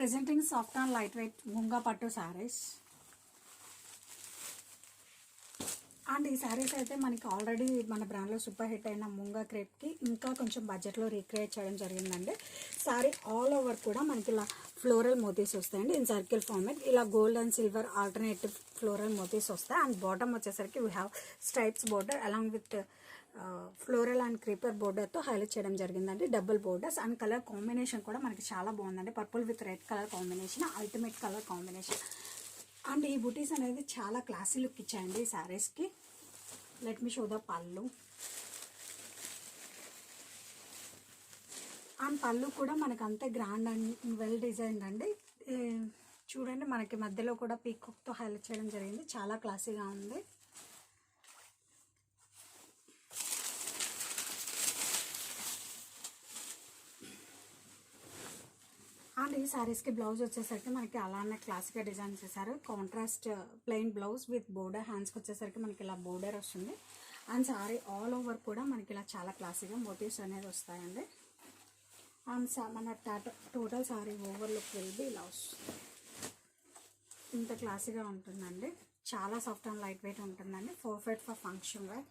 Presenting soft and lightweight munga pattu sarees. And ఈ శారీస్ అయితే మనకి ఆల్రెడీ మన బ్రాండ్లో సూపర్ హిట్ అయిన ముంగా క్రేప్కి ఇంకా కొంచెం బడ్జెట్లో రీక్రియేట్ చేయడం జరిగిందండి. శారీ ఆల్ ఓవర్ కూడా మనకి ఇలా ఫ్లోరల్ మోతీస్ వస్తాయండి. ఇన్ సర్కిల్ ఫార్మేట్ ఇలా gold and silver alternative floral motifs వస్తాయి. అండ్ బాటమ్ వచ్చేసరికి we have stripes border along with floral and creeper బోర్డర్తో హైలైట్ చేయడం జరిగిందండి. Double borders and colour combination కూడా మనకి చాలా బాగుందండి. Purple with red colour combination, ultimate colour combination. And ఈ బుటీస్ అనేది చాలా క్లాసీ లుక్ ఇచ్చాయండి ఈ శారీస్కి. Let me show the pallu. And పళ్ళు కూడా మనకు అంతే గ్రాండ్ అండ్ వెల్ డిజైన్డ్ అండి. చూడండి మనకి మధ్యలో కూడా పీకాక్తో హైలైట్ చేయడం జరిగింది. చాలా క్లాసీగా ఉంది. అండ్ ఈ శారీస్కి బ్లౌజ్ వచ్చేసరికి మనకి అలానే క్లాసిక్గా డిజైన్ చేశారు. Contrast plain blouse with border. హ్యాండ్స్కి వచ్చేసరికి మనకి ఇలా బోర్డర్ వస్తుంది. అండ్ శారీ ఆల్ ఓవర్ కూడా మనకి ఇలా చాలా క్లాసిక్గా మోటివ్స్ అనేది వస్తాయండి. అండ్ మన total sari over look will be ఇలా వస్తుంది. ఇంత క్లాసిక్గా ఉంటుందండి. చాలా సాఫ్ట్ అండ్ లైట్ వెయిట్ ఉంటుందండి. Perfect for function wear.